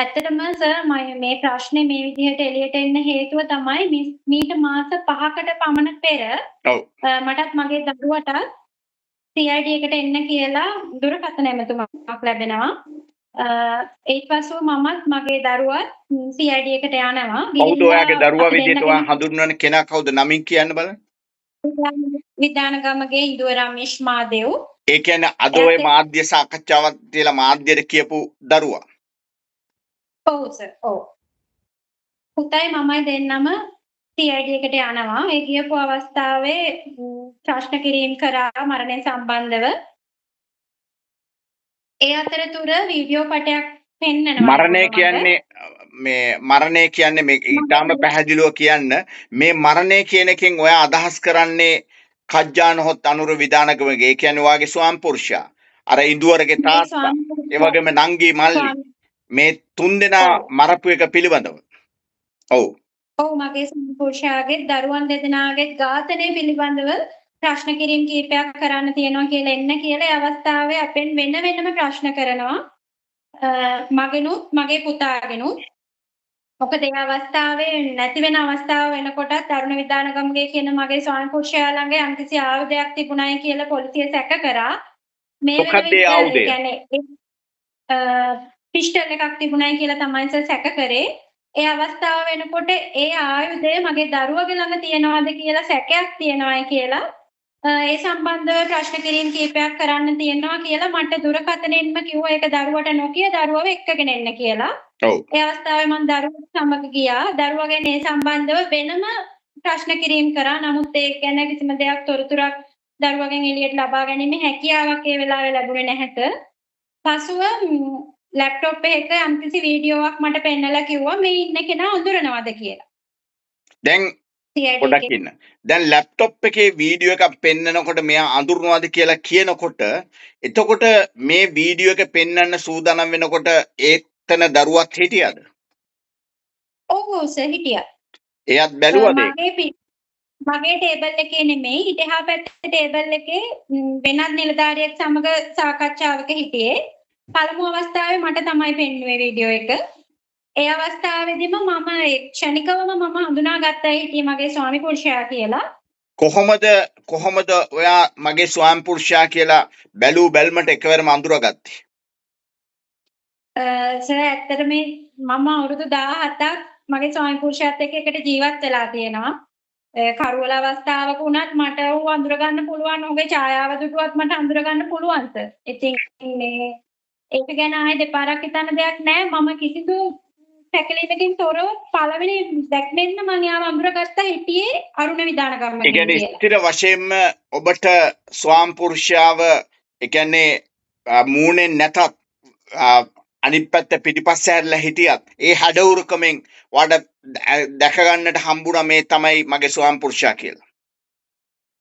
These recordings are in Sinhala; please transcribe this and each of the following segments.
ඇත්තටම සර් මම මේ ප්‍රශ්නේ මේ විදිහට එළියට එන්න හේතුව තමයි මීට මාස 5කට පමණ පෙර ඔව් මටත් මගේ දරුවටත් CID එකට එන්න කියලා දුරකථන ඇමතුමක් ලැබෙනවා. ඊට පස්සෙ මමත් මගේ දරුවත් CID එකට යනවා. කවුද ඔයාගේ දරුවා විදිහට ඔයා හඳුන්වන කෙනා කවුද නමින් කියන්න බලන්න. විදානගමගේ ඉන්දුව රමේෂ් මාදේව්. ඒ කියන්නේ අද ඔය මාධ්‍ය සාකච්ඡාවක් තියලා මාධ්‍යයට කියපු දරුවා. ඔව් සර්. ඔව්. පුතයි මමයි දෙන්නම CID එකට යනවා. ඒ ගියපු අවස්ථාවේ ප්‍රශ්න කිරීම කරා මරණය සම්බන්ධව. ඒ අතරතුර වීඩියෝ පටයක් පෙන්නනවා. මරණය කියන්නේ මේ ඊටාම පැහැදිලිව කියන්න මේ මරණය කියන එකෙන් ඔයා අදහස් කරන්නේ කජ්ජානහොත් අනුර විදානගමගේ. ඒ කියන්නේ ඔයාගේ ස්වාම පුරුෂයා. අර ඉඳුවරගේ තාත්තා. ඒ වගේම නංගි මල්ලි. මේ තුන්දෙනා මරපු එක පිළිබඳව. ඔව්. ඔව් මගේ පුරුෂයාගේ දරුවන් දෙදෙනාගේ ඝාතනය පිළිබඳව ප්‍රශ්න කිරීම කීපයක් කරන්න තියෙනවා කියලා එන්න කියලා ඒ අවස්ථාවේ අපෙන් වෙන වෙනම ප්‍රශ්න කරනවා. මගෙනුත් මගේ පුතාගෙනුත්. මොකද ඒ අවස්ථාවේ නැති වෙන අවස්ථාව වෙනකොටත් තරුණ විදානගමගේ කියන මගේ ස්වාමි පුරුෂයා ළඟ යම්කිසි ආයුධයක් තිබුණයි කියලා පොලිසිය සැක කරා. මේ වෙන පිස්ටල් එකක් තිබුණයි කියලා තමයි සැක කරේ. ඒ අවස්ථාව වෙනකොට ඒ ආයුධය මගේ දරුවගේ ළඟ තියනවාද කියලා සැකයක් තියනවායි කියලා ඒ සම්බන්ධව ප්‍රශ්න කිරීම කීපයක් කරන්න තියෙනවා කියලා මට දුරකථනෙන්ම කිව්වා ඒක දරුවට නොකිය දරුවව එක්කගෙන එන්න කියලා. ඔව්. ඒ අවස්ථාවේ මම දරුවත් සමග ගියා. දරුවගෙන් ඒ සම්බන්ධව වෙනම ප්‍රශ්න කිරීම කරා. නමුත් ඒ ගැන කිසිම දෙයක් තොරතුරක් දරුවගෙන් එළියට ලබා ගැනීම හැකියාවක් ඒ වෙලාවේ ලැබුණේ නැහැට. පසුව ලැප්ටොප් එකක යම්කිසි වීඩියෝවක් මට පෙන්නලා කිව්වා මේ ඉන්න කෙනා අඳුරනවද කියලා. දැන් පොඩක් ඉන්න. දැන් ලැප්ටොප් එකේ වීඩියෝ එකක් පෙන්නනකොට මෙයා අඳුරනවද කියලා කියනකොට එතකොට මේ වීඩියෝ එක පෙන්වන්න සූදානම් වෙනකොට ඒතන දරුවත් හිටියද? ඔව් සර් හිටියා. එයාත් බැලුවද? මගේ ටේබල් එකේ නෙමෙයි ඊට එහා පැත්තේ ටේබල් එකේ වෙනත් නිලධාරියෙක් සමග සාකච්ඡාවක හිටියේ. පළමු අවස්ථාවේ මට තමයි පෙන්වුවේ වීඩියෝ එක. ඒ අවස්ථාවේදීම මම ක්ෂණිකවම හඳුනාගත්තා හිටියේ මගේ ස්වාමි පුරුෂයා කියලා. කොහොමද ඔයා මගේ ස්වාමි පුරුෂයා කියලා බැලුමට එකවරම අඳුරගත්තේ? සර් ඇත්තටම මම අවුරුදු 17ක් මගේ ස්වාමි පුරුෂයාත් එක්ක එකට ජීවත් වෙලා තියෙනවා. කරුවල අවස්ථාවක වුණත් මට ඌ අඳුර ගන්න පුළුවන්. ඔහුගේ ඡායාව දුටුවත් මට අඳුර ගන්න පුළුවන් සර්. ඉතින් මේ ඒක ගැන ආයේ දෙපාරක් හිතන්න දෙයක් නැහැ. මම කිසිදු පැකලීමකින් තොරව පළවෙනි දැක්මෙන්න මම යාම අඳුරගත්ත හිටියේ අරුණ විදානගම්ම. ඒ කියන්නේ ස්ථිර වශයෙන්ම ඔබට ස්වාම පුරුෂයාව ඒ කියන්නේ මූණෙන් නැතත් අනිත් පැත්ත පිටිපස්ස හැරලා හිටියත් ඒ හැඩවුරුකමෙන් වඩ දැක ගන්නට හම්බුණා මේ තමයි මගේ ස්වාම පුරුෂයා කියලා.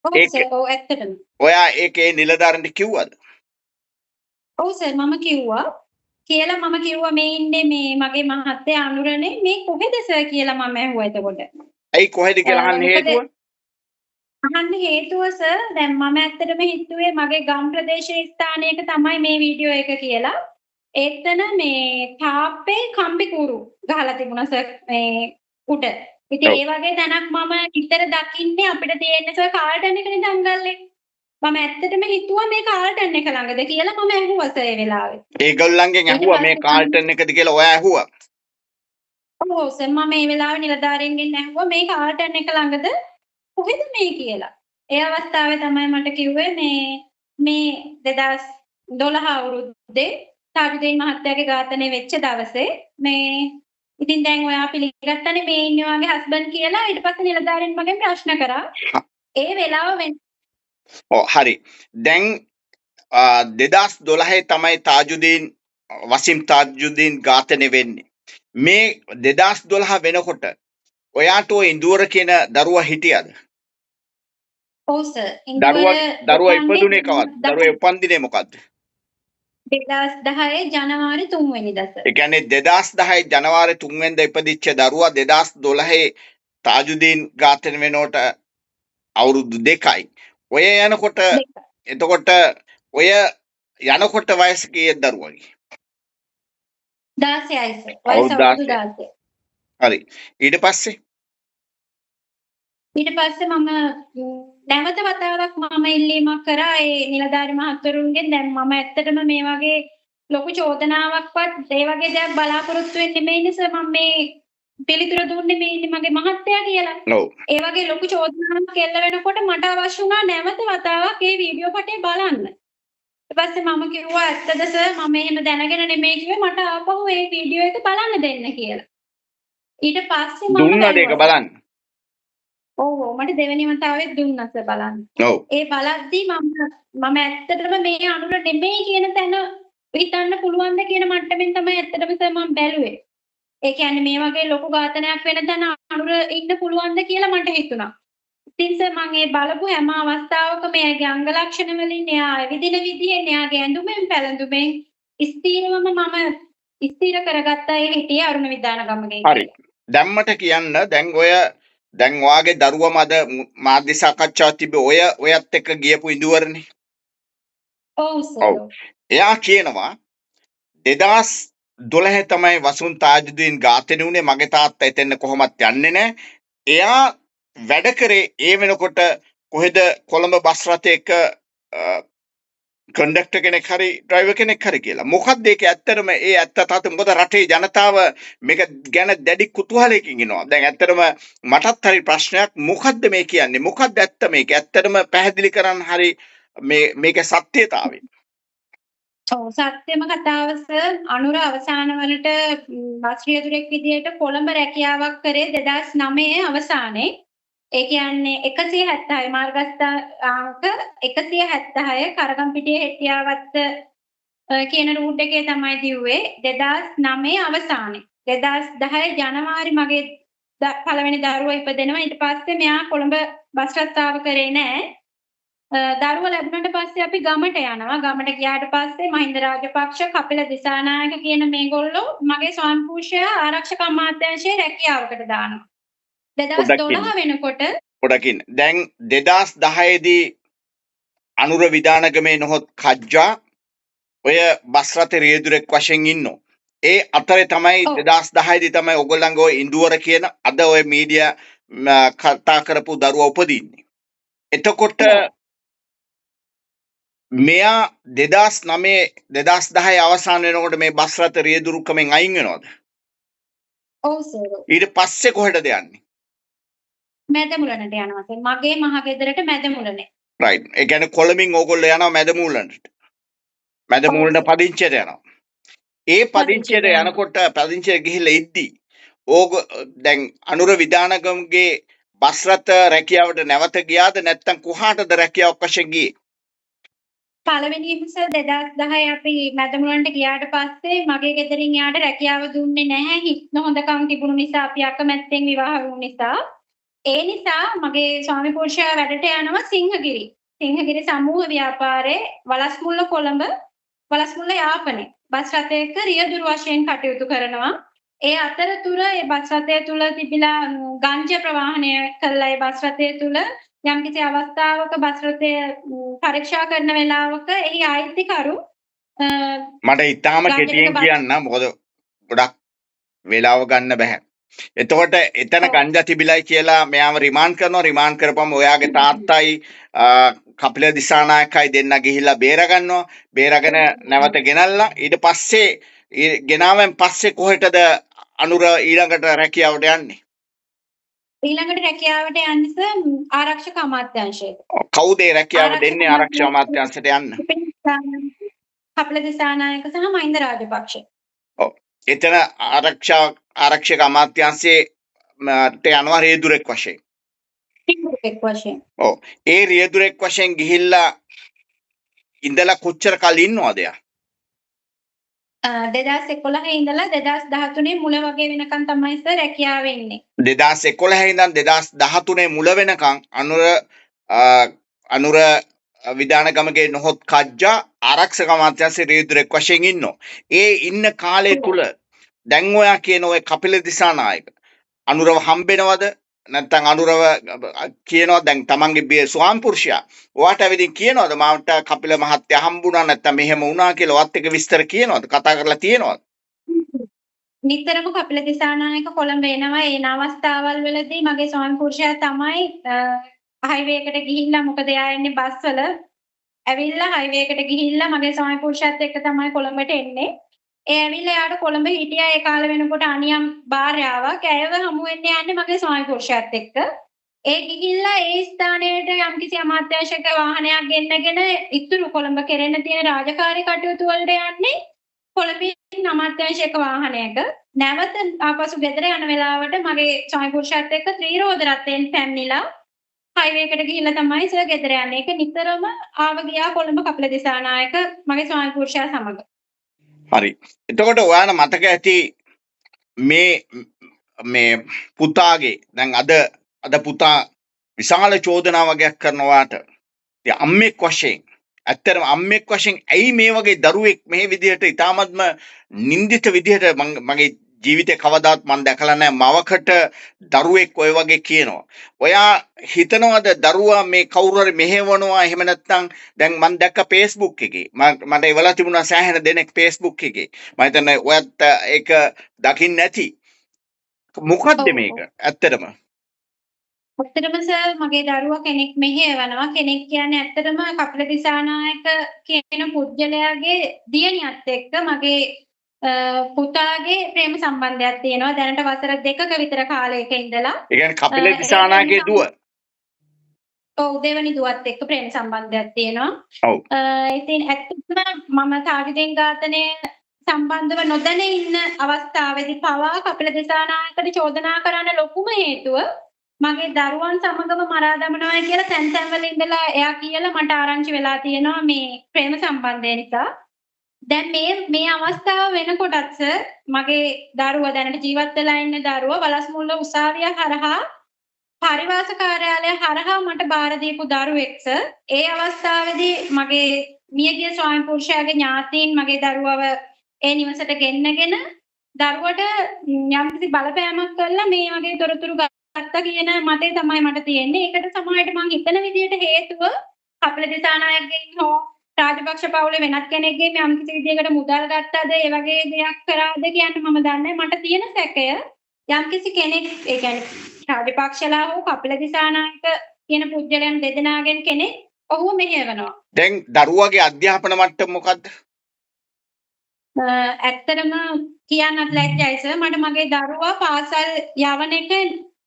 ඔව් ඇත්තටම. ඔයා ඒකේ නිලධාරින්ට කිව්වද? ඔව් සර් මම කිව්වා. කියලා මම කිව්වා මේ ඉන්නේ මේ මගේ මහත්තයා අනුරනේ මේ කොහෙද සර් කියලා මම ඇහුවා එතකොට. ඇයි කොහෙද කියලා අහන්න හේතුව? අහන්න හේතුව සර් දැන් මම ඇත්තටම හිතුවේ මගේ ගම් ප්‍රදේශයේ ස්ථානයක තමයි මේ වීඩියෝ එක කියලා. එතන මේ තාප්පේ කම්බි කුරු ගහලා තිබුණා සර් මේ උඩ. ඉතින් ඒ වගේ තැනක් මම විතර දකින්නේ අපිට තියෙන සර් කාල්ටන් එකනේ දංගල්ලේ. මම ඇත්තටම හිතුවා මේ කාල්ටන් එක ළඟද කියලා මම ඇහුවා සර් ඒ වෙලාවේ. ඒගොල්ලන්ගෙන් ඇහුවා මේ කාල්ටන් එකද කියලා ඔයා ඇහුවා? ඔව් සර් මම මේ වෙලාවේ නිලධාරීන්ගෙන් ඇහුවා මේ කාල්ටන් එක ළඟද කොහෙද මේ කියලා. ඒ අවස්ථාවේ තමයි මට කිව්වේ මේ 2012 අවුරුද්දේ තාජුදීන් මහත්තයාගේ ඝාතනය වෙච්ච දවසේ මේ ඉතින් දැන් ඔයා පිළිගත්තනේ මේ ඉන්නේ ඔයාගේ හස්බන්ඩ් කියලා. ඊට පස්සේ නිලධාරීන් මගෙන් ප්‍රශ්න කරා. ඒ වෙලාව හරි. දැන් 2012 තමයි වසීම් තාජුදීන් ඝාතනය වෙන්නේ. මේ 2012 වෙනකොට ඔයාට ඔය ඉඳුවර කියන දරුවා හිටියද? ඔව් සර්. දරුවා ඉපදුනේ කවද්ද? දරුවා උපන්දිනේ මොකද්ද? 2010 ජනවාරි 3 වෙනිදා සර්. ඒ කියන්නේ 2010 ජනවාරි 3 වෙනිදා ඉපදිච්ච දරුවා 2012 තාජුදීන් ඝාතනය වෙනකොට අවුරුදු 2යි. ඔය යනකොට එතකොට ඔය යනකොට වයස කීයද දරුවගේ? 16යි සර්. වයස අවුරුදු අවුරුදු 16. 16. හරි. ඊට පස්සේ ඊට පස්සේ මම නැවත වතාවක් මම ඉල්ලීමක් කරා ඒ නිලධාරි මහත්වරුන්ගෙන්. දැන් මම ඇත්තටම මේ වගේ ලොකු චෝදනාවක්වත් ඒ වගේ දෙයක් බලාපොරොත්තු වෙන්නේ නෙමෙයි නිසා මම මේ පිළිතුර දුන්නේ මේ මගේ මහත්තයා කියලා. ඔව්. ඒ වගේ ලොකු චෝදනාවක් එල්ල වෙනකොට මට අවශ්‍ය වුණා නැවත වතාවක් ඒ වීඩියෝ පටේ බලන්න. ඊට පස්සේ මම කිව්වා ඇත්තද සර් මම එහෙම දැනගෙන නෙමෙයි කිව්වේ මට ආපහු ඒ වීඩියෝ එක බලන්න දෙන්න කියලා. ඊට පස්සේ මම දුන්නද ඒක බලන්න? ඔව් මට දෙවෙනි වතාවෙත් දුන්නා සර් බලන්න. ඔව්. ඒ බලද්දි මම ඇත්තටම මේ අනුර නෙමෙයි කියන තැන හිතන්න පුළුවන්ද කියන මට්ටමින් තමයි ඇත්තටම සර් මම බැලුවේ. ඒ කියන්නේ මේ වගේ ලොකු ඝාතනයක් වෙන තැන අනුර ඉන්න පුළුවන්ද කියලා මට හිතුණා. ඉතින් සර් මම ඒ බලපු හැම අවස්ථාවකම එයාගේ අංග ලක්ෂණ වලින් එයා ඇවිදින විදියෙන් එයාගේ ඇඳුමෙන් පැළඳුමෙන් ස්ථීරවම මම ස්ථීර කරගත්තා ඒ හිටියේ අරුණ විදානගමගේ. හරි. දැම්මට කියන්න දැන් ඔයාගේ දරුවම අද මාධ්‍ය සාකච්ඡාවක් තිබ්බේ ඔයත් එක්ක ගියපු ඉඳුවරනේ. ඔව් සර්. එයා කියනවා 2012 තමයි වසුන් තාජුදීන් ඝාතනය වුණේ. මගේ තාත්තා එතෙන්න කොහොමත් යන්නේ නැහැ. එයා වැඩ කරේ ඒ වෙනකොට කොහෙද කොළඹ බස් රථයක කන්ඩක්ටර් කෙනෙක් හරි ඩ්‍රයිවර් කෙනෙක් හරි කියලා. මොකක්ද ඒක ඇත්තටම ඒ ඇත්ත තාත්තා මොකද රටේ ජනතාව මේක ගැන දැඩි කුතුහලයකින් ඉනවා. දැන් ඇත්තටම මටත් හරි ප්‍රශ්නයක් මොකද්ද මේ කියන්නේ? මොකක්ද ඇත්ත මේක? ඇත්තටම පැහැදිලි කරන්න හරි මේක සත්‍යතාවය. ඔව් සත්‍යම කතාව සර් අනුර අවසාන වලට බස් රියදුරෙක් විදියට කොළඹ රැකියාවක් කරේ 2009 අවසානයේ. ඒ කියන්නේ 176 මාර්ගස්ථ අංක 176 කරගම්පිටිය හෙට්ටියාවත්ත කියන රූට් එකේ තමයි දිව්වේ 2009 අවසානයේ. 2010 ජනවාරි මගේ පළවෙනි දරුවා ඉපදෙනවා. ඊට පස්සේ මෙයා කොළඹ බස් රස්සාව කරේ නෑ. දරුවා ලැබුණාට පස්සේ අපි ගමට යනවා. ගමට ගියාට පස්සේ මහින්ද රාජපක්ෂ, කපිල දිසානායක කියන මේගොල්ලෝ මගේ ස්වාමිපුරුෂයා ආරක්ෂක අමාත්‍යාංශයේ රැකියාවකට දානවා. 2012 වෙනකොට පොඩකින් දැන් 2010 දී අනුර විදානගමේ නොහොත් කජ්ජා ඔය බස් රථ රියදුරෙක් වශයෙන් ඉන්නෝ. ඒ අතරේ තමයි 2010 දී තමයි ඔයගොල්ලන්ගේ ඔය ඉඳුවර කියන අද ඔය මීඩියා කතා කරපු දරුවා උපදින්නේ. එතකොට මෙයා 2010 අවසාන වෙනකොට මේ බස් රථ රියදුරුකමෙන් අයින් වෙනවද? ඔව් සර්. ඊට පස්සේ කොහෙටද යන්නේ? මැදමුලනට යනවා සර්. මගේ මහගෙදරට මැදමුලනේ. රයිට්. ඒ කියන්නේ කොළඹින් ඕගොල්ලෝ යනවා මැදමුලනට. මැදමුලන පදිංචියට යනවා. ඒ පදිංචියට යනකොට පදිංචියට ගිහිල්ලා ඉද්දී දැන් අනුර විදානගමගේ බස් රථ රැකියාවට නැවත ගියාද නැත්නම් කොහාටද රැකියාවක් වශයෙන් ගියේ? පළවෙනිම සර් 2010 අපි මැදමුලන්ට ගියාට පස්සේ මගේ ගෙදරින් යාට රැකියාව දුන්නේ නැහැ. හිත නොහොඳකම් තිබුණු නිසා අපි අකමැත්තෙන් විවාහ වුණ නිසා. ඒ නිසා මගේ ස්වාමි පුරුෂයා වැඩට යනවා සිංහගිරි. සිංහගිරි සමූහ ව්‍යාපාරයේ වලස්මුල්ල කොළඹ වලස්මුල්ල යාපනයේ බස් රථයක රියදුරු වශයෙන් කටයුතු කරනවා. ඒ අතරතුර ඒ බස් රථය තුල තිබිලා ගංජ ප්‍රවාහනය කළා. ඒ බස් රථය තුල යම්කිසි අවස්ථාවක බස් රථය පරීක්ෂා කරන වෙලාවක එහි ආයිතිකරු මට ඉතාලම කෙටියෙන් කියන්න මොකද ගොඩක් වෙලාව ගන්න බෑ. එතකොට එතන ගංජා තිබිලයි කියලා මෙයාව රිමාන්ඩ් කරනවා. රිමාන්ඩ් කරපුවම ඔයාගේ තාත්තයි කපිල දිසානායකයි දෙන්න ගිහිල්ලා බේර ගන්නවා. බේරගෙන නැවත ගෙනල්ලා ඊට පස්සේ ගෙනාවෙන් පස්සේ කොහෙටද අනුර ඊළඟට රැකියාවට යන්නේ? ඊළඟට රැකියාවට යන්නේ ආරක්ෂක අමාත්‍යාංශයට. කවුද ඒ රැකියාව දෙන්නේ ආරක්ෂක අමාත්‍යාංශයට යන්න? කපිල දිසානායක සහ මහින්ද රාජපක්ෂ. ඔව්. එතන ආරක්ෂක අමාත්‍යාංශයේ යනවා රියදුරෙක් වශයෙන්. රියදුරෙක් වශයෙන්. ඔව්. ඒ රියදුරෙක් වශයෙන් ගිහිල්ලා ඉඳලා කොච්චර කල් ඉන්නවද යා? 2011 ඉඳලා 2013 මුල වගේ වෙනකන් තමයි සර් රැකියාවේ ඉන්නේ. 2011 ඉඳන් 2013 මුල වෙනකන් අනුර විදානගමගේ නොහොත් කජ්ජා ආරක්ෂක අමාත්‍යාංශයේ රියදුරෙක් වශයෙන් ඉන්නෝ. ඒ ඉන්න කාලය තුල දැන් ඔයා කියන ඔය කපිල දිසානායක අනුරව හම්බෙනවද? නැත්නම් අනුරව කියනවා දැන් තමන්ගේ ස්වාමිපුරුෂයා ඔයාට ඇවිදින් කියනවද මට කපිල මහත්තයා හම්බුණා නැත්නම් මෙහෙම වුණා කියලා ඔයත් එක විස්තර කියනවද? කතා කරලා තියෙනවද? නිතරම කපිල දිසානායක කොළඹ එනවා. ඒ අවස්ථාවල් වලදී මගේ ස්වාමි පුරුෂයා තමයි හයිවේ එකට ගිහිල්ලා මොකද එයා එන්නේ බස් වල. ඇවිල්ලා හයිවේ එකට ගිහිල්ලා මගේ ස්වාමි පුරුෂයාත් එක්ක තමයි කොළඹට එන්නේ. ඒ ඇවිල්ලා එයාට කොළඹ හිටියා ඒ කාලේ වෙනකොට අනියම් භාර්යාවක්. ඇයව හමු වෙන්න යන්නේ මගේ ස්වාමි පුරුෂයාත් එක්ක. ඒ ගිහිල්ලා ඒ ස්ථානයට යම්කිසි අමාත්‍යාංශික වාහනයක් ගෙන්නගෙන ඉතුරු කොළඹ කෙරෙන්න තියෙන රාජකාරී කටයුතු වලට යන්නේ කොළඹින් අමාත්‍යාංශික වාහනයක. නැවත ආපසු ගෙදර යන වෙලාවට මගේ ස්වාමි පුරුෂයාත් එක්ක ත්‍රිරෝද රථයෙන් පැමිණිලා හයිවේ එකට ගිහිල්ලා තමයි සර් ගෙදර යන්නේ. ඒක නිතරම ආව ගියා කොළඹ කපිල දිසානායක මගේ ස්වාමි පුරුෂයා සමග. හරි. එතකොට ඔයාලා මතක ඇති මේ පුතාගේ දැන් අද පුතා විශාල චෝදනා වගේක් කරනවාට ඉතින් අම්මෙක් වශයෙන් ඇත්තටම අම්මෙක් වශයෙන් ඇයි මේ වගේ දරුවෙක් මේ විදිහට ඊටාත්ම නින්දිත විදිහට මගේ ජීවිතේ කවදාත් මම දැකලා නැහැ මවකට දරුවෙක් ඔය වගේ කියනවා. ඔයා හිතනවද දරුවා මේ කවුරු හරි මෙහෙවනවා එහෙම නැත්නම් දැන් මම දැක්ක Facebook එකේ මට එවලා තිබුණා සෑහෙන දෙනෙක් Facebook එකේ. මම හිතන්නේ ඔයත් ඒක දකින්න නැති. මොකද්ද මේක ඇත්තටම? ඇත්තටම සර් මගේ දරුවා කෙනෙක් මෙහෙවනවා. කෙනෙක් කියන්නේ ඇත්තටම කපිල දිසානායක කියන පුද්ගලයාගේ දියණියත් එක්ක මගේ පුතාගේ ප්‍රේම සම්බන්ධයක් තියෙනවා. දැනට වසර 2ක විතර කාලයක ඉඳලා. ඒ කියන්නේ කපිල දිසානායකගේ දුව. ඔව් දෙවනි දුවත් එක්ක ප්‍රේම සම්බන්ධයක් තියෙනවා. ඔව්. ඉතින් ඇත්තටම මම තාගිදෙන් ඝාතනය සම්බන්ධව නොදැන ඉන්න අවස්ථාවේදී පවා කපිල දිසානායකට චෝදනා කරන්න ලොකුම හේතුව මගේ දරුවන් සමගම මරා දමනවා කියලා තැන් තැන්වල ඉඳලා එයා කියලා මට ආරංචි වෙලා තියෙනවා මේ ප්‍රේම සම්බන්ධය නිසා. දැන් මේ අවස්ථාව වෙනකොටත් සර් මගේ දරුවා දැනට ජීවත් වෙලා ඉන්න දරුවා වලස්මුල්ල උසාවිය හරහා පරිවාස කාර්යාලය හරහා මට බාර දීපු දරුවෙක් සර්. ඒ අවස්ථාවේදී මගේ මියගිය ස්වාමි පුරුෂයාගේ ඥාතීන් මගේ දරුවව ඒ නිවසට ගෙන්නගෙන දරුවට යම්කිසි බලපෑමක් කළා මේ වගේ තොරතුරු ගත්තා කියන මතය තමයි මට තියෙන්නේ. ඒකට සමහරවිට මම හිතන විදිහට හේතුව කපිල දිසානායකගෙන් හෝ රාජපක්ෂ පවුලේ වෙනත් කෙනෙක්ගෙන් යම්කිසි විදිහකට මුදල් ගත්තද ඒ වගේ දෙයක් කරාද කියන්නේ මම දන්නේ. මට තියෙන සැකය යම්කිසි කෙනෙක් ඒ කියන්නේ රාජපක්ෂලා හෝ කපිල දිසානායක කියන පුද්ගලයන් දෙදෙනාගෙන් කෙනෙක් ඔහුව මෙහෙවනවා. දැන් දරුවාගේ අධ්‍යාපන මට්ටම මොකද්ද? ඇත්තටම කියන්නත් ලැජ්ජයි සර්. මට මගේ දරුවා පාසල් යවන එක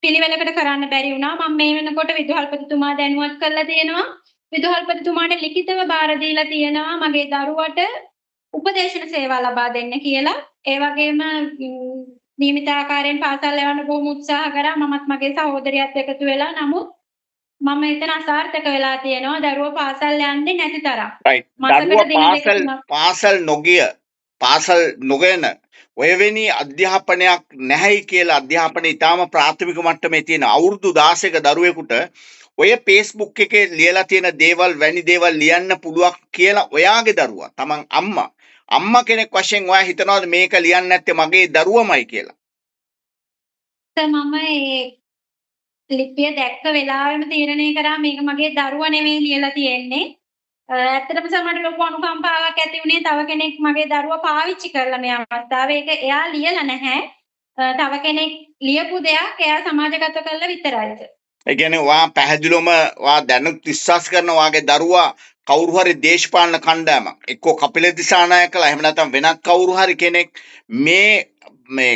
පිළිවෙලකට කරන්න බැරි වුණා. මම මේ වෙනකොට විදුහල්පතිතුමා දැනුවත් කරලා තියෙනවා. විදුහල්පතිතුමාට ලිඛිතව බාර දීලා තියෙනවා මගේ දරුවට උපදේශන සේවා ලබා දෙන්න කියලා. ඒ වගේම නියමිත ආකාරයෙන් පාසල් යවන්න බොහොම උත්සාහ කරා. මමත් මගේ සහෝදරියත් එකතු වෙලා. නමුත් මම එතන අසාර්ථක වෙලා තියෙනවා. දරුවා පාසල් යන්නේ නැති තරම්. right. දරුවා පාසල් නොගෙන ඔයවෙනි අධ්‍යාපනයක් නැහැයි කියලා අධ්‍යාපනය ඉතාම ප්‍රාථමික මට්ටමේ තියෙන අවුරුදු 16ක දරුවෙකුට ඔය Facebook එකේ ලියලා තියෙන දේවල් වැනි දේවල් ලියන්න පුළුවන් කියලා ඔයාගේ දරුවා තමන් අම්මා කෙනෙක් වශයෙන් ඔයා හිතනවාද මේක ලියන්න නැත්තේ මගේ දරුවමයි කියලා? මම ඒ ලිපිය දැක්ක වෙලාවෙම තීරණය කරා මේක මගේ දරුවා නෙමෙයි ලියලා තියෙන්නේ. ඇත්තටම සමහරට ලොකු අනුකම්පාවක් ඇති වුණේ තව කෙනෙක් මගේ දරුවා පාවිච්චි කරලා මේ අවස්ථාවේ. ඒක එයා ලියලා නැහැ. තව කෙනෙක් ලියපු දෙයක් එයා සමාජගත කළා විතරයි. ඒ කියන්නේ ඔයා පැහැදිලිවම ඔයා දැනුත් විශ්වාස කරන ඔයාගේ දරුවා කවුරු හරි දේශපාලන කණ්ඩායමක් එක්කෝ කපිල දිසානායකලා එහෙම නැත්නම් වෙනත් කවුරු හරි කෙනෙක් මේ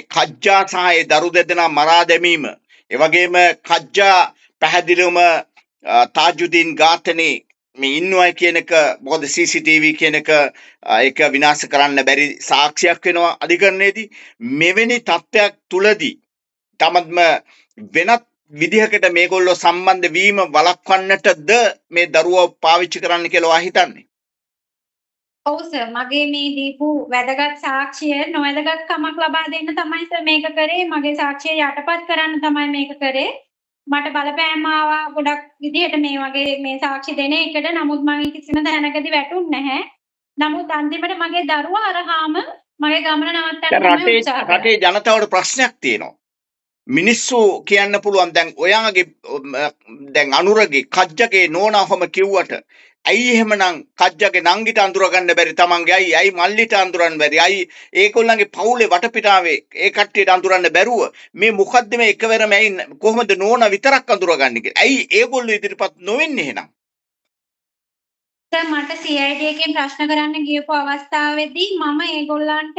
කජ්ජා සහ ඒ දරු දෙදෙනා මරා දැමීම ඒ වගේම කජ්ජා පැහැදිලිවම තාජුදීන් ඝාතනේ මේ ඉන්නවයි කියන එක මොකද CCTV කියන එක ඒක විනාශ කරන්න බැරි සාක්ෂියක් වෙනවා අධිකරණයේදී. මෙවැනි තත්ත්වයක් තුලදී තමත්ම වෙනත් විදිහකට මේගොල්ලෝ සම්බන්ධ වීම වළක්වන්නටද මේ දරුවා පාවිච්චි කරන්න කියලා ඔයා හිතන්නේ? ඔව් සර් මගේ මේ දීපු වැදගත් සාක්ෂිය නොවැදගත් කමක් ලබා දෙන්න තමයි සර් මේක කරේ. මගේ සාක්ෂිය යටපත් කරන්න තමයි මේක කරේ. මට බලපෑම් ආවා ගොඩක් විදිහට මේ වගේ මේ සාක්ෂි දෙන එකට. නමුත් මම කිසිම තැනකදී වැටුන්නේ නැහැ. නමුත් අන්තිමට මගේ දරුවා අරහාම මගේ ගමන නවත්තන්න තමයි උත්සාහ කරා. රටේ ජනතාවට ප්‍රශ්නයක් තියෙනවා. මිනිස්සු කියන්න පුළුවන් දැන් ඔයාගේ දැන් අනුරගේ කජ්ජගේ නෝනා ඔහම කිව්වට ඇයි එහෙමනම් කජ්ජගේ නංගිට අඳුරගන්න බැරි තමන්ගේ ඇයි මල්ලිට අඳුරන්න බැරි ඇයි ඒගොල්ලන්ගේ පවුලේ වටපිටාවේ ඒ කට්ටියට අඳුරන්න බැරුව මේ මොකද්ද මේ එකවරම ඇයි කොහොමද නෝනා විතරක් අඳුරගන්නේ කියලා ඇයි ඒගොල්ලෝ ඉදිරිපත් නොවෙන්නේ එහෙනම් මට CID එකෙන් ප්‍රශ්න කරන්න ගියපු අවස්ථාවේදී මම ඒගොල්ලන්ට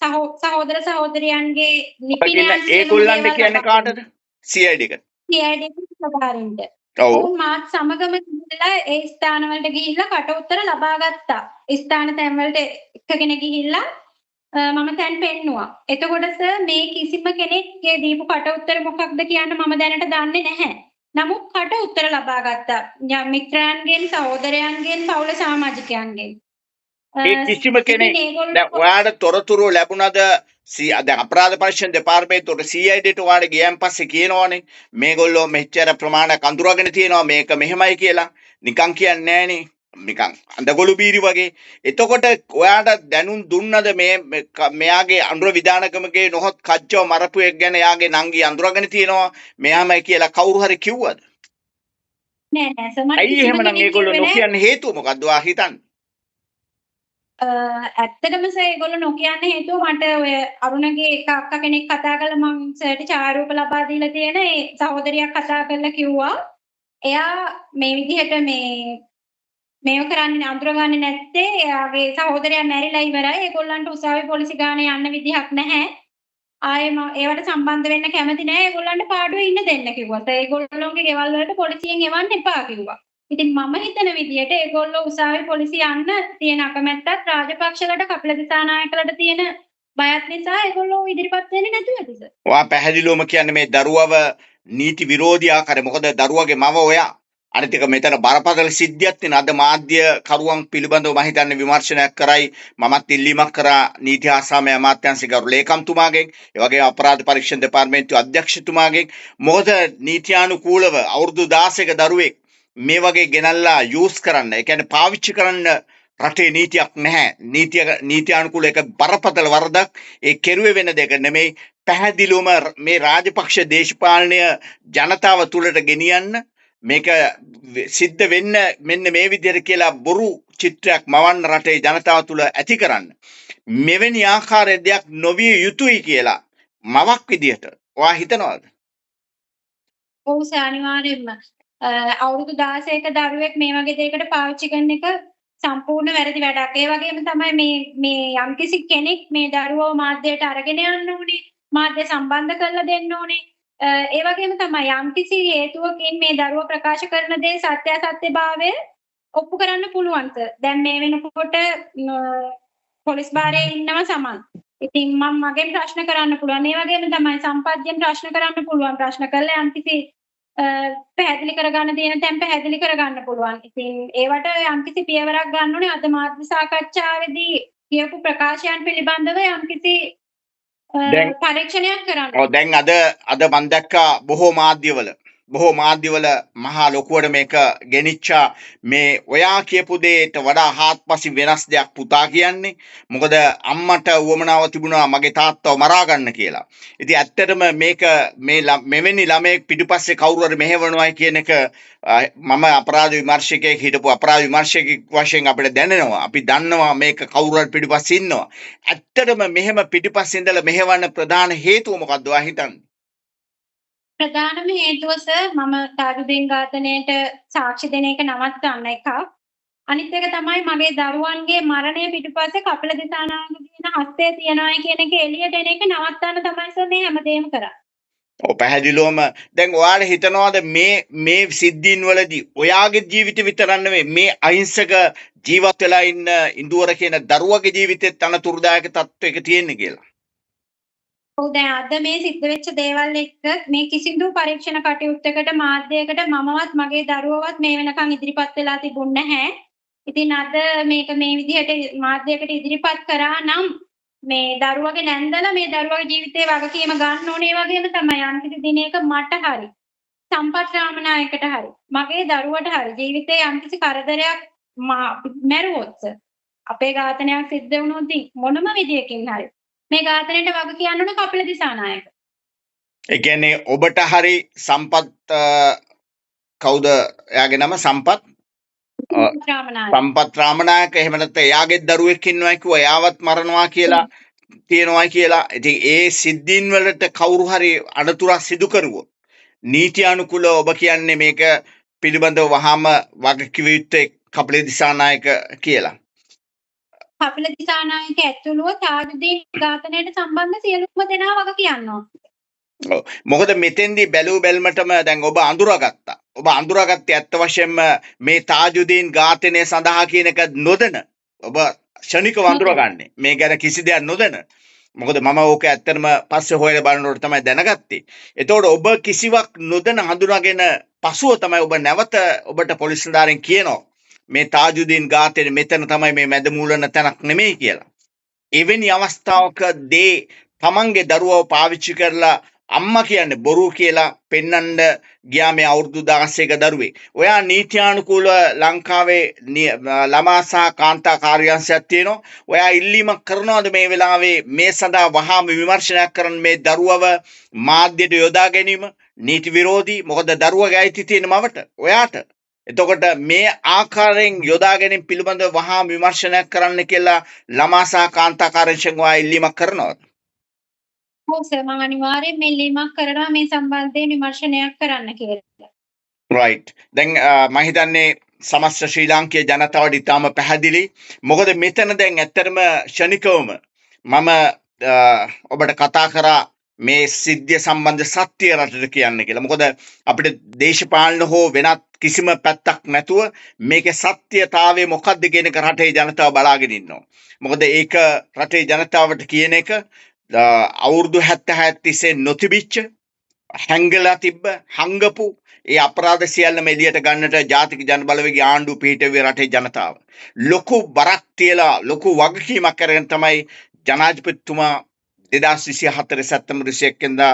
සහෝදර සහෝදරියන්ගේ ලිපිනයන් ඒගොල්ලන්ට කියන්නේ කාටද CID එක CID එකේ ප්‍රකාරින්ද ඔව් ඔවුන් මාත් සමගම ගිහිල්ලා ඒ ස්ථානවලට ගිහිල්ලා කට උතර ලබා ගත්තා ස්ථාන තැන්වලට එකගෙන ගිහිල්ලා මම දැන් පෙන්නුවා එතකොට සර් මේ කිසිම කෙනෙක්ගේ දීපු කට උතර මොකක්ද කියන්න මම දැනට දන්නේ නැහැ නමුත් කට උත්තර ලබා ගත්තා මිත්‍රයන්ගෙන් සහෝදරයන්ගෙන් පවුල සමාජිකයන්ගෙන් ඒ කිසිම කෙනෙක් දැන් ඔයාලට තොරතුරු ලැබුණද දැන් අපරාධ පරීක්ෂණ දෙපාර්තමේන්තුවට CIDට ඔයාලට ගියන් පස්සේ කියනවනේ මේගොල්ලෝ මෙච්චර ප්‍රමාණයක් අඳුරගෙන තියෙනවා මේක මෙහෙමයි කියලා නිකන් කියන්නේ නෑනේ නිකන් අඳගොළු බීරි වගේ එතකොට ඔයාට දැනුම් දුන්නද මේ මෙයාගේ අඳුර විධානකමගේ නොහොත් කච්චව මරපු එක ගැන යාගේ නංගි අඳුරගෙන තියෙනවා මෙයාමයි කියලා කවුරු හරි කිව්වද නෑ නෑ සමහර ඇයි එහෙමනම් ඒගොල්ලෝ නොකියන්නේ හේතුව මොකද්ද ඔයා හිතන්නේ ඇත්තටම සර් ඒගොල්ලෝ නොකියන්න හේතුව මට ඔය අරුණගේ එක අක්කා කෙනෙක් කතා කරලා මං සර්ට ඡායාරූප ලබා දීලා තියෙන ඒ සහෝදරියක් කතා කරලා කිව්වා එයා මේ විදිහට මේව කරන්නේ අඳුරගන්නේ නැත්තේ එයාගේ සහෝදරයා මැරිලා ඉවරයි ඒගොල්ලන්ට උසාවි පොලිසි ගානේ යන්න විදිහක් නැහැ ආයෙම ඒවට සම්බන්ධ වෙන්න කැමති නැහැ ඒගොල්ලන්ට පාඩුවේ ඉන්න දෙන්න කිව්වා. ඒගොල්ලෝගේ ගෙවල් වලට පොලිසියෙන් එවන්න එපා කිව්වා. ඉතින් මම හිතන විදිහට ඒගොල්ලෝ උසාවි පොලිසිය යන්න තියෙන අකමැත්තත් රාජපක්ෂලට කපිල දිසානායකලට තියෙන බයත් නිසා ඒගොල්ලෝ ඉදිරිපත් වෙන්නේ නැතුවද සර්? ඔයා පැහැදිලිවම කියන්නේ මේ දරුවව නීති විරෝධී ආකාරය මොකද දරුවගේ මව ඔයා අනිත් එක මෙතන බරපතල සිද්ධියක් තියෙන අද මාධ්‍ය කරුවන් පිළිබඳව මම හිතන්නේ විමර්ශනයක් කරයි මමත් ඉල්ලීමක් කරා නීති ආසාමය අමාත්‍යාංශික ගරු ලේකම්තුමාගෙන් ඒ වගේම අපරාධ පරීක්ෂණ දෙපාර්තමේන්තුවේ අධ්‍යක්ෂතුමාගෙන් මොකද නීත්‍යානුකූලව අවුරුදු 16ක දරුවෙක් මේ වගේ ගෙනල්ලා යූස් කරන්න ඒ කියන්නේ පාවිච්චි කරන්න රටේ නීතියක් නැහැ නීත්‍යානුකූල එක බරපතල වරදක් ඒ කෙරුවේ වෙන දෙයක් නෙමෙයි පැහැදිලිවම මේ රාජපක්ෂ දේශපාලනය ජනතාව තුළට ගෙනියන්න මේක සිද්ධ වෙන්න මෙන්න මේ විදිහට කියලා බොරු චිත්‍රයක් මවන්න රටේ ජනතාව තුළ ඇති කරන්න මෙවැනි ආකාරයේ දෙයක් නොවිය යුතුයි කියලා මවක් විදිහට ඔයා හිතනවද? ඔව් සර් අනිවාර්යෙන්ම අවුරුදු 16ක දරුවෙක් මේ වගේ දෙයකට පාවිච්චි කරන එක සම්පූර්ණ වැරදි වැඩක්. ඒ වගේම තමයි මේ යම්කිසි කෙනෙක් මේ දරුවව මාධ්‍යයට අරගෙන යන්න ඕනේ. මාධ්‍ය සම්බන්ධ කරලා දෙන්න ඕනේ. ඒ වගේම තමයි යම්කිසි හේතුවකින් මේ දරුව ප්‍රකාශ කරන දේ සත්‍යාසත්‍යභාවය ඔප්පු කරන්න පුළුවන් සර්. දැන් මේ වෙනකොට පොලිස් භාරයේ ඉන්නව සමන්. ඉතින් මම මගෙන් ප්‍රශ්න කරන්න පුළුවන්. ඒ වගේම තමයි සම්පත්යෙන් ප්‍රශ්න කරන්න පුළුවන්. ප්‍රශ්න කළා යම්කිසි පැහැදිලි කරගන්න තියෙන තැන් පැහැදිලි කරගන්න පුළුවන්. ඉතින් ඒවට යම්කිසි පියවරක් ගන්න ඕනේ. අද මාධ්‍ය සාකච්ඡාවේදී කියපු ප්‍රකාශයන් පිළිබඳව යම්කිසි පරීක්ෂණයක් කරන්න. ඔව් දැන් අද මම දැක්කා බොහෝ මාධ්‍යවල මහා ලොකුවට මේක ගෙනිච්චා මේ ඔයා කියපු දෙයට වඩා හාත්පසින් වෙනස් දෙයක් පුතා කියන්නේ මොකද අම්මට උවමනාව තිබුණා මගේ තාත්තව මරා ගන්න කියලා. ඉතින් ඇත්තටම මේක මෙවැනි ළමයෙක් පිටුපස්සේ කවුරු හරි මෙහෙවනවායි කියන එක මම අපරාධ විමර්ශකයෙක් හිටපු අපරාධ විමර්ශකයෙක් වශයෙන් අපිට දැනෙනවා. අපි දන්නවා මේක කවුරු හරි පිටුපස්සේ ඉන්නවා. ඇත්තටම මෙහෙම පිටුපස්සේ ඉඳලා මෙහෙවන්න ප්‍රධාන හේතුව මොකක්ද ඔයා හිතන්නේ? ප්‍රධානම හේතුව සර් මම තාරුදෙන් ඝාතනයට සාක්ෂි දෙන එක නවත්තන්න එකක්. අනිත් එක තමයි මගේ දරුවන්ගේ මරණය පිටුපස්සේ කපිල දිසානායකගේ හස්තය තියනවා කියන එක එළියට එන එක නවත්තන්න තමයි සර් මේ හැමදේම කරන්නේ. ඔව් පැහැදිලිවම දැන් ඔයාලා හිතනවාද මේ සිද්ධීන් වලදී ඔයාගේ ජීවිත විතරක් නෙමෙයි මේ අහිංසක ජීවත් වෙලා ඉන්න ඉඳුවර කියන දරුවගේ ජීවිතෙත් අනතුරුදායක තත්ත්වයක තියෙන්නේ කියලා? ඔව් දැන් අද මේ සිද්ධ වෙච්ච දේවල් එක්ක මේ කිසිදු පරීක්ෂණ කටයුත්තකට මාධ්‍යයකට මමවත් මගේ දරුවවත් මේ වෙනකන් ඉදිරිපත් වෙලා තිබුණ නැහැ. ඉතින් අද මේක මේ විදිහට මාධ්‍යයකට ඉදිරිපත් කරා නම් මේ දරුවගේ නැන්දලා මේ දරුවගේ ජීවිතේ වගකීම ගන්න ඕනේ වගේම තමයි යම්කිසි දිනයක මට හරි සම්පත් රාමනායකට හරි මගේ දරුවට හරි ජීවිතේ යම්කිසි කරදරයක් මැරුවොත් අපේ ඝාතනයක් සිද්ධ වුණොත් මොනම විදියකින් හරි මේ ඝාතනයට වග කියන්න ඕන කපිල දිසානායක. ඒ කියන්නේ ඔබට හරි සම්පත් කවුද එයාගේ නම සම්පත් රාමනායක. සම්පත් රාමනායක එහෙම නැත්නම් එයාගේ දරුවෙක් ඉන්නවා කිව්වා එයාවත් මරනවා කියලා තියෙනවා කියලා. ඉතින් ඒ සිද්ධීන් වලට කවුරු හරි අඩතුරක් සිදු කරුවොත් නීතියානුකූල ඔබ කියන්නේ මේක පිළිබඳව වහාම වගකිව යුත්තේ කපිල දිසානායක කියලා. කපිල දිසානායක ඇතුළුව තාජුදීන් ඝාතනයට සම්බන්ධ සියලුම දෙනා වග කියනවා. ඔව්. මොකද මෙතෙන්දී බැලූ බැල්මටම දැන් ඔබ අඳුරගත්තා. ඔබ අඳුරගත්තේ ඇත්ත වශයෙන්ම මේ තාජුදීන් ඝාතනය සඳහා කියන එක නොදැන. ඔබ ෂණිකව අඳුරගන්නේ. මේ ගැන කිසි දෙයක් නොදැන. මොකද මම ඕක ඇත්තටම පස්සේ හොයලා බලනකොට තමයි දැනගත්තේ. එතකොට ඔබ කිසිවක් නොදැන හඳුනාගෙන පසුව තමයි ඔබ නැවත ඔබට පොලිස් නිලධාරීන් කියනවා මේ තාජුදීන් ඝාතනය මෙතන තමයි මේ මැද මූලන තැනක් නෙමෙයි කියලා. එවැනි අවස්ථාවක තමන්ගේ දරුවව පාවිච්චි කරලා අම්මා කියන්නේ බොරු කියලා පෙන්වන්න ගියා මේ අවුරුදු 16ක දරුවෙක්. ඔයා නීත්‍යානුකූලව ලංකාවේ ළමා සහ කාන්තා කාර්යාංශයක් තියෙනවා. ඔයා ඉල්ලීමක් කරනවද මේ වෙලාවේ මේ සඳහා වහාම විමර්ශනයක් කරන්න මේ දරුවව මාධ්‍යයට යොදා ගැනීම නීති විරෝධී. මොකද දරුවගේ අයිති තියෙන මවට ඔයාට. එතකොට මේ ආකාරයෙන් යොදා ගැනීම පිළිබඳව වහාම විමර්ශනයක් කරන්න කියලා ළමා සහ කාන්තා කාර්යාංශයෙන් ඔයා ඉල්ලීමක් කරනවද? ඔව් සර් මම අනිවාර්යෙන් මේ ඉල්ලීමක් කරනවා මේ සම්බන්ධයෙන් විමර්ශනයක් කරන්න කියලා. right. දැන් මම හිතන්නේ සමස්ත ශ්‍රී ලාංකීය ජනතාවට ඉතාම පැහැදිලි. මොකද මෙතන දැන් ඇත්තටම ෂණිකවම මම ඔබට කතා කරා මේ සිද්ධිය සම්බන්ධ සත්‍ය රටට කියන්න කියලා. මොකද අපිට දේශපාලන හෝ වෙනත් කිසිම පැත්තක් නැතුව මේකේ සත්‍යතාවය මොකක්ද කියන එක රටේ ජනතාව බලාගෙන ඉන්නවා. මොකද ඒක රටේ ජනතාවට කියන එක අවුරුදු 76 තිස්සේ නොතිබිච්ච හැංගලා තිබ්බ හංගපු ඒ අපරාධ සියල්ලම එළියට ගන්නට ජාතික ජනබලවේගයේ ආණ්ඩුව පිහිටුවේ රටේ ජනතාව. ලොකු බරක් තියලා ලොකු වගකීමක් කරගෙන තමයි ජනාධිපතිතුමා 2024 සැප්තැම්බර් 21 වෙනිදා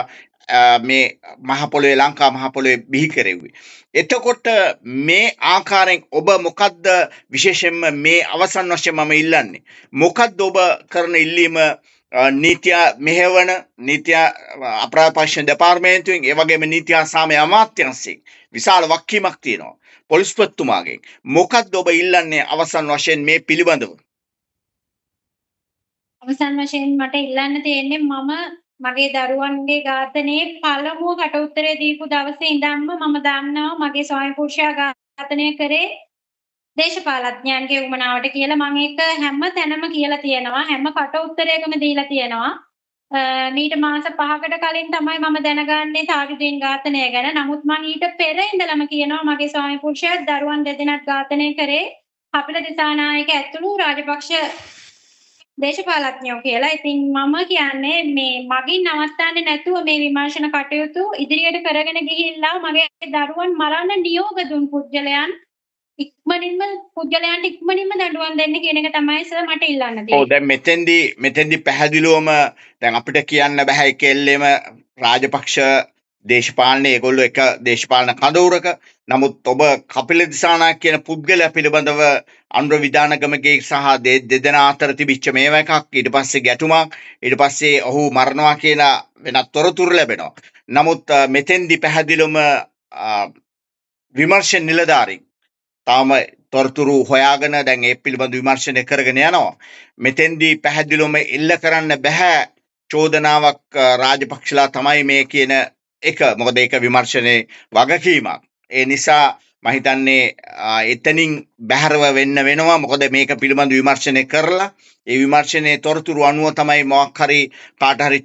මේ මහ පොළොවේ ලංකා මහ පොළොවේ බිහි කෙරෙව්වේ. එතකොට මේ ආකාරයෙන් ඔබ මොකද්ද විශේෂයෙන්ම මේ අවසන් වශයෙන් මම ඉල්ලන්නේ මොකද්ද ඔබ කරන ඉල්ලීම නීතිය මෙහෙවන නීතිය අපරාධ පරීක්ෂණ දෙපාර්තමේන්තුවෙන් ඒ වගේම නීතිය සාමය අමාත්‍යාංශයෙන් විශාල වක්කීමක් තියෙනවා පොලිස්පතිතුමාගෙන් මොකද්ද ඔබ ඉල්ලන්නේ අවසන් වශයෙන් මේ පිළිබඳව? අවසන් වශයෙන් මට ඉල්ලන්න තියෙන්නේ මම මගේ දරුවන්ගේ ඝාතනයේ පළමුව කට උත්තරේ දීපු දවසේ ඉඳන්ම මම දන්නවා මගේ ස්වාමි පුරුෂයා ඝාතනය කරේ දේශපාලඥයන්ගේ උමනාවට කියලා මම ඒක හැම තැනම කියලා තියෙනවා හැම කට උත්තරයකම දීලා තියෙනවා මීට මාස 5කට කලින් තමයි මම දැනගන්නේ තාජුදීන් ඝාතනය ගැන. නමුත් මම ඊට පෙර ඉඳලම කියනවා මගේ ස්වාමි පුරුෂයා දරුවන් දෙදෙනාත් ඝාතනය කරේ කපිල දිසානායක ඇතුළු රාජපක්ෂ දේශපාලඥයෝ කියලා. ඉතින් මම කියන්නේ මේ මගින් නවත්තන්නේ නැතුව මේ විමර්ශන කටයුතු ඉදිරියට කරගෙන ගිහිල්ලා මගේ දරුවන් මරන්න නියෝග දුන් පුද්ගලයන්ට ඉක්මනින්ම දඬුවම් දෙන්න කියන එක තමයි සර් මට ඉල්ලන්න තියෙන්නේ. ඔව් දැන් මෙතෙන්දි පැහැදිලිවම දැන් අපිට කියන්න බෑ ඒකෙල්ලෙම රාජපක්ෂ දේශපාලනේ ඒගොල්ලෝ එක දේශපාලන කඳවුරක. නමුත් ඔබ කපිල දිසානායක කියන පුද්ගලයා පිළිබඳව අනුර විධානගමගේ සහ දෙදෙනා අතර තිබිච්ච මේවා එකක් ඊට පස්සේ ගැටුමක් ඊට පස්සේ ඔහු මරනවා කියන වෙනත් තොරතුරු ලැබෙනවා. නමුත් මෙතෙන්දි පැහැදිලිවම විමර්ශන නිලධාරීන් තාම තොරතුරු හොයාගෙන දැන් ඒ පිළිබඳ විමර්ශනය කරගෙන යනවා. මෙතෙන්දී පැහැදිලිවම එල්ල කරන්න බෑ චෝදනාවක් රාජපක්ෂලා තමයි මේ කියන එක. මොකද ඒක විමර්ශනයේ වගකීමක්. ඒ නිසා මම හිතන්නේ එතනින් බැහැරව වෙන්න වෙනවා. මොකද මේක පිළිබඳ විමර්ශනය කරලා ඒ විමර්ශනයේ තොරතුරු අනුව තමයි මොකක් හරි කාට හරි